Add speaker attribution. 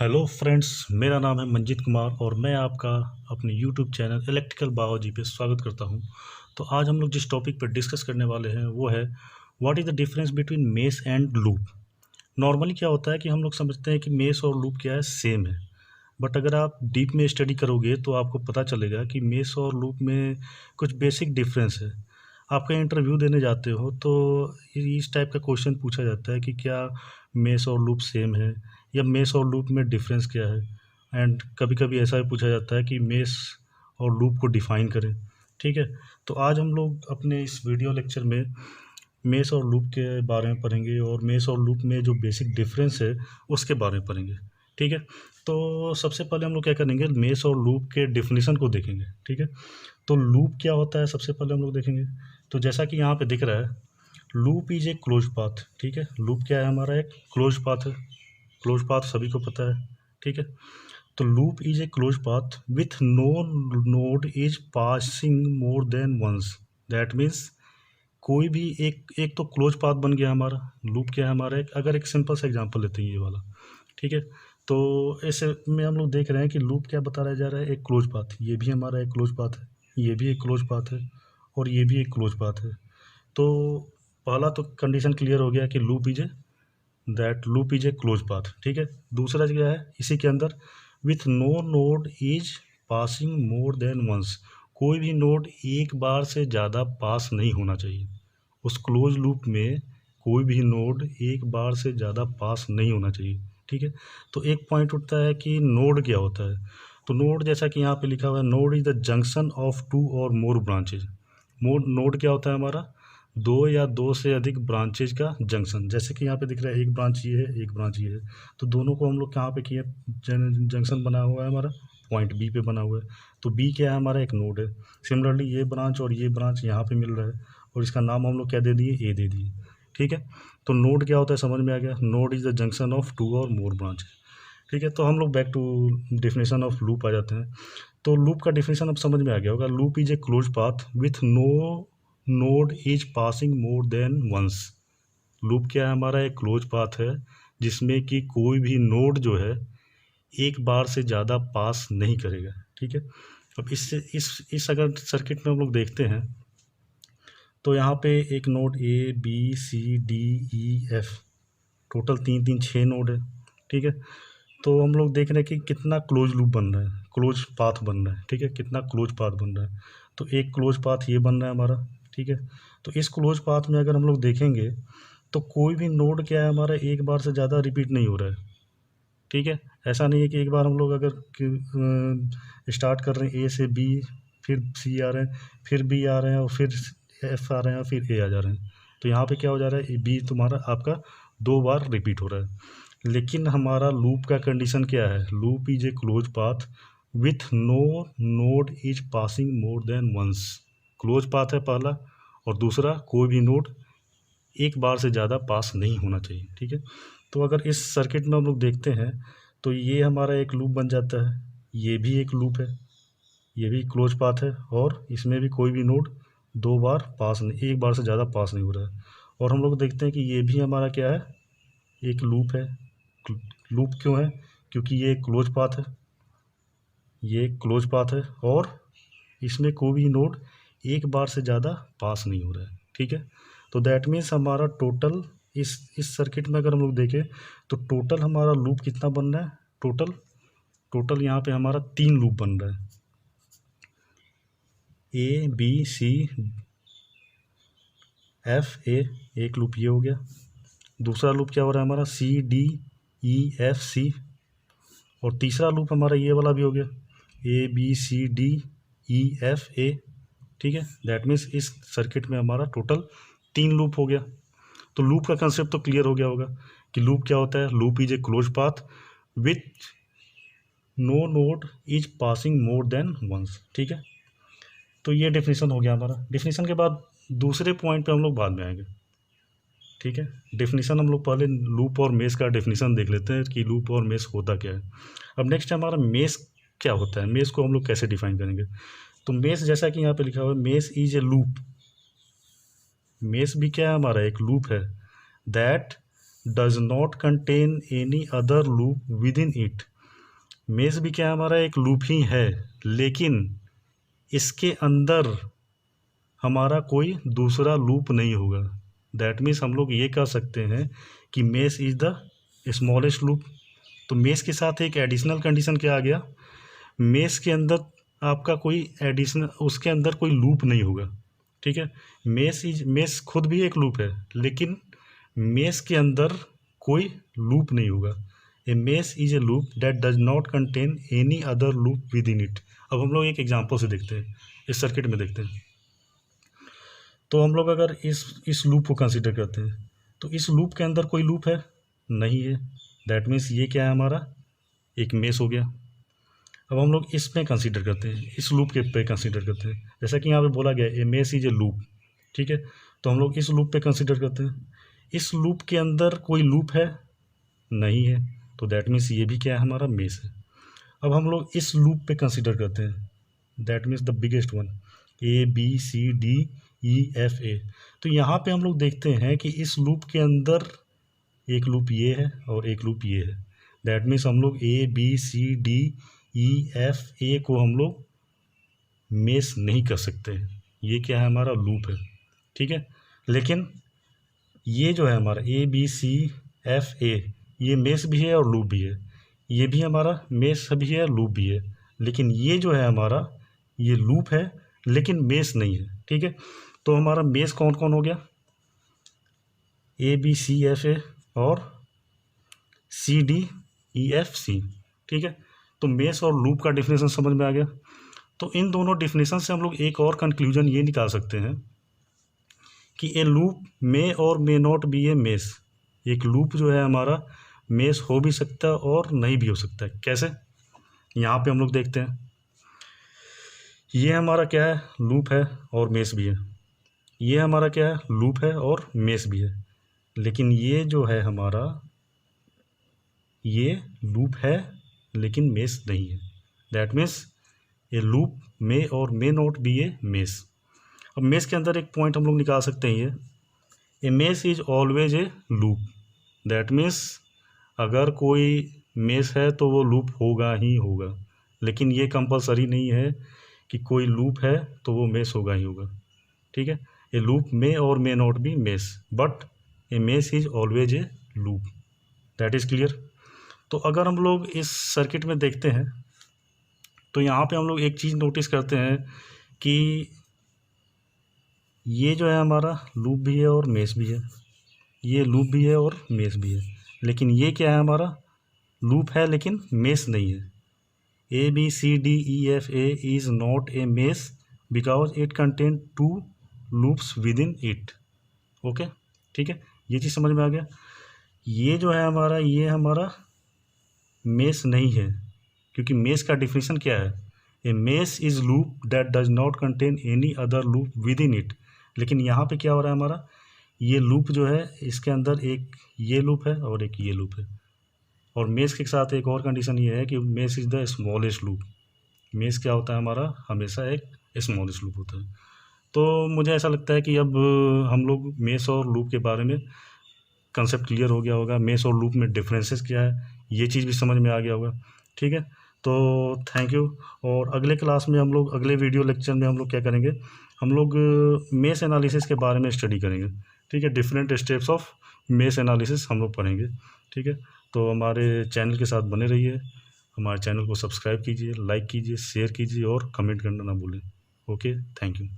Speaker 1: Hello friends, मेरा नाम है मंजीत कुमार और मैं आपका अपने यूट्यूब चैनल इलेक्ट्रिकल बायोलॉजी पे स्वागत करता हूं। तो आज हम लोग जिस टॉपिक पर डिस्कस करने वाले हैं वो है what is the difference between mess and loop. Normally क्या होता है कि हम लोग समझते हैं कि मेस और लूप क्या है, सेम है। बट अगर आप डीप में स्टडी करोगे तो आपको पता चलेगा कि मेस और लूप में कुछ बेसिक डिफरेंस है। आप कहीं इंटरव्यू देने जाते हो तो इस टाइप का क्वेश्चन पूछा जाता है कि क्या मेस और लूप सेम है या मेस और लूप में डिफरेंस क्या है। एंड कभी कभी ऐसा भी पूछा जाता है कि मेस और लूप को डिफ़ाइन करें। ठीक है, तो आज हम लोग अपने इस वीडियो लेक्चर में मेस और लूप के बारे में पढ़ेंगे और मेस और लूप में जो बेसिक डिफरेंस है उसके बारे में पढ़ेंगे। ठीक है, तो सबसे पहले हम लोग क्या करेंगे, मेस और लूप के डेफिनेशन को देखेंगे। ठीक है, तो लूप क्या होता है सबसे पहले हम लोग देखेंगे। तो जैसा कि यहाँ पे दिख रहा है, loop is a close path. ठीक है, लूप क्या है, हमारा एक क्लोज पाथ है। क्लोज पाथ सभी को पता है। ठीक है, तो loop is a close path with no node is passing more than once. That means कोई भी एक एक तो क्लोज पाथ बन गया हमारा। लूप क्या है हमारा, एक अगर एक सिंपल सा एग्जांपल लेते हैं ये वाला। ठीक है, तो ऐसे में हम लोग देख रहे हैं कि लूप क्या बताया जा रहा है, एक क्लोज पाथ। ये भी हमारा एक क्लोज पाथ है, ये भी एक क्लोज पाथ है और ये भी एक क्लोज पाथ है। तो पहला तो कंडीशन क्लियर हो गया कि loop is a close path. ठीक है, दूसरा क्या है इसी के अंदर, with no node is passing more than once. कोई भी नोड एक बार से ज़्यादा पास नहीं होना चाहिए। उस क्लोज लूप में कोई भी नोड एक बार से ज़्यादा पास नहीं होना चाहिए। ठीक है, तो एक पॉइंट उठता है कि नोड क्या होता है। तो नोड जैसा कि यहाँ पे लिखा हुआ है, node is the junction of two or more branches. Node क्या होता है हमारा, दो या दो से अधिक ब्रांचेज का जंक्शन। जैसे कि यहाँ पे दिख रहा है एक ब्रांच ये है, एक ब्रांच ये है, तो दोनों को हम लोग कहाँ पे किए, जंक्शन बना हुआ है हमारा पॉइंट बी पे बना हुआ है। तो बी क्या है हमारा, एक नोड है। सिमिलरली ये ब्रांच और ये ब्रांच यहाँ पे मिल रहा है और इसका नाम हम लोग क्या दे दिए, ए दे दिए। ठीक है, तो नोड क्या होता है समझ में आ गया, node is the junction of two or more branch. ठीक है, तो हम लोग back to definition of loop आ जाते हैं। तो लूप का डेफिनेशन अब समझ में आ गया होगा, loop is a close path with no node is passing more than once. Loop क्या है हमारा, एक क्लोज पाथ है जिसमें कि कोई भी नोड जो है एक बार से ज़्यादा पास नहीं करेगा। ठीक है, अब इससे इस अगर सर्किट में हम लोग देखते हैं तो यहाँ पे एक node A B C D E F, total तीन तीन छः नोड है। ठीक है, तो हम लोग देख रहे हैं कि कितना क्लोज लूप बन रहा है, क्लोज पाथ बन रहा है। ठीक है, कितना क्लोज पाथ बन रहा है, तो एक क्लोज पाथ ये बन रहा है हमारा। ठीक है, तो इस क्लोज पाथ में अगर हम लोग देखेंगे तो कोई भी नोड क्या है हमारा, एक बार से ज़्यादा रिपीट नहीं हो रहा है। ठीक है, ऐसा नहीं है कि एक बार हम लोग अगर स्टार्ट कर रहे हैं ए से बी, फिर सी आ रहे हैं, फिर बी आ रहे हैं और फिर एफ आ रहे हैं, फिर ए आ जा रहे हैं। तो यहाँ पे क्या हो जा रहा है, बी तुम्हारा आपका दो बार रिपीट हो रहा है। लेकिन हमारा लूप का कंडीशन क्या है, loop is a close path with no node is passing more than once. Close path है पहला, और दूसरा कोई भी नोड एक बार से ज़्यादा पास नहीं होना चाहिए। ठीक है, तो अगर इस सर्किट में हम लोग देखते हैं तो ये हमारा एक लूप बन जाता है, ये भी एक लूप है, ये भी क्लोज पाथ है और इसमें भी कोई भी नोड दो बार पास नहीं, एक बार से ज़्यादा पास नहीं हो रहा है। और हम लोग देखते हैं कि ये भी हमारा क्या है, एक लूप है। लूप क्यों है, क्योंकि ये एक क्लोज पाथ है, ये एक क्लोज पाथ है और इसमें कोई भी नोड एक बार से ज़्यादा पास नहीं हो रहा है। ठीक है, तो दैट मीन्स हमारा टोटल इस सर्किट में अगर हम लोग देखें तो टोटल हमारा लूप कितना बन रहा है, टोटल टोटल यहाँ पे हमारा तीन लूप बन रहा है, A B C F A, एक लूप ये हो गया। दूसरा लूप क्या हो रहा है हमारा, सी डी ई एफ सी, और तीसरा लूप हमारा ये वाला भी हो गया, A B C D E F A. ठीक है, दैट मीन्स इस सर्किट में हमारा टोटल तीन लूप हो गया। तो लूप का कंसेप्ट तो क्लियर हो गया होगा कि लूप क्या होता है, loop is a close path with no node is passing more than once. ठीक है, तो ये डेफिनेशन हो गया हमारा। डेफिनेशन के बाद दूसरे पॉइंट पे हम लोग बाद में आएंगे। ठीक है, डेफिनेशन हम लोग पहले लूप और मेस का डेफिनेशन देख लेते हैं कि लूप और मेस होता क्या है। अब नेक्स्ट हमारा मेस क्या होता है, मेस को हम लोग कैसे डिफाइन करेंगे। तो मेस जैसा कि यहाँ पे लिखा हुआ है, mess is a loop. Mess भी क्या है हमारा, एक लूप है, that does not contain any other loop within it. Mess भी क्या हमारा एक लूप ही है, लेकिन इसके अंदर हमारा कोई दूसरा लूप नहीं होगा। दैट मीन्स हम लोग ये कह सकते हैं कि mess is the smallest loop. तो मेस के साथ एक एडिशनल कंडीशन क्या आ गया, मेस के अंदर आपका कोई एडिशनल, उसके अंदर कोई लूप नहीं होगा। ठीक है, मेस खुद भी एक लूप है, लेकिन मेस के अंदर कोई लूप नहीं होगा। A mesh is a loop that does not contain any other loop within it. अब हम लोग एक एग्जांपल से देखते हैं, इस सर्किट में देखते हैं। तो हम लोग अगर इस लूप को कंसीडर करते हैं, तो इस लूप के अंदर कोई लूप है नहीं है। दैट मीन्स ये क्या है, हमारा एक मेस हो गया। अब हम लोग इसमें कंसीडर करते हैं, इस लूप के पे कंसीडर करते हैं। जैसा कि यहाँ पे बोला गया ए मेस इज ए लूप। ठीक है, तो हम लोग इस लूप पे कंसीडर करते हैं। इस लूप के अंदर कोई लूप है नहीं है, तो दैट मीन्स ये भी क्या है, हमारा मेस है। अब हम लोग इस लूप पे कंसीडर करते हैं, that means the biggest one, A B C D E F A. तो यहाँ पे हम लोग देखते हैं कि इस लूप के अंदर एक लूप ये है और एक लूप ये है। दैट मीन्स हम लोग A B C D E F A को हम लोग मेस नहीं कर सकते हैं, ये क्या है, हमारा लूप है। ठीक है, लेकिन ये जो है हमारा ए बी सी एफ ए, ये मेस भी है और लूप भी है। ये भी हमारा मेस भी है, लूप भी है। लेकिन ये जो है हमारा, ये लूप है लेकिन मेस नहीं है। ठीक है, तो हमारा मेस कौन कौन हो गया, A B C F A और सी डी ई एफ सी। ठीक है, तो मेस और लूप का डिफिनेशन समझ में आ गया। तो इन दोनों डिफिनेशन से हम लोग एक और कंक्लूजन ये निकाल सकते हैं कि ए लूप मे और may not be A mess. एक लूप जो है हमारा मेस हो भी सकता है और नहीं भी हो सकता है। कैसे, यहाँ पे हम लोग देखते हैं, ये हमारा क्या है, लूप है और मेस भी है। ये हमारा क्या है, लूप है और मेस भी है। लेकिन ये जो है हमारा, ये लूप है लेकिन मेस नहीं है। दैट मीन्स ए लूप मे और may not be A mess. अब मेस के अंदर एक पॉइंट हम लोग निकाल सकते हैं, ये a mesh is always a loop. That means अगर कोई मेस है तो वो लूप होगा ही होगा, लेकिन ये कंपलसरी नहीं है कि कोई लूप है तो वो मेस होगा ही होगा। ठीक है, ए लूप मे और may not be mess, but A mesh is always a loop. That is clear. तो अगर हम लोग इस सर्किट में देखते हैं, तो यहाँ पे हम लोग एक चीज़ नोटिस करते हैं कि ये जो है हमारा लूप भी है और मेस भी है, ये लूप भी है और मेस भी है। लेकिन ये क्या है, हमारा लूप है लेकिन मेस नहीं है। A B C D E F A is not a mesh because it contain two loops within it. Okay, ठीक है, ये चीज़ समझ में आ गया। ये जो है हमारा, ये हमारा मेस नहीं है, क्योंकि मेस का डिफिनेशन क्या है, a mesh is loop that does not contain any other loop within it. लेकिन यहाँ पे क्या हो रहा है, हमारा ये लूप जो है, इसके अंदर एक ये लूप है और एक ये लूप है। और मेस के साथ एक और कंडीशन ये है कि mess is the smallest loop. Mess क्या होता है हमारा, हमेशा एक स्मॉलेस्ट लूप होता है। तो मुझे ऐसा लगता है कि अब हम लोग मेस और लूप के बारे में कंसेप्ट क्लियर हो गया होगा। मेस और लूप में डिफरेंसेस क्या है, ये चीज़ भी समझ में आ गया होगा। ठीक है, तो थैंक यू। और अगले क्लास में हम लोग, अगले वीडियो लेक्चर में हम लोग क्या करेंगे, हम लोग मेस एनालिसिस के बारे में स्टडी करेंगे। ठीक है, different steps of mess analysis हम लोग पढ़ेंगे। ठीक है, तो हमारे चैनल के साथ बने रहिए। हमारे चैनल को सब्सक्राइब कीजिए, लाइक कीजिए, शेयर कीजिए और कमेंट करना ना भूलें। Okay, thank you.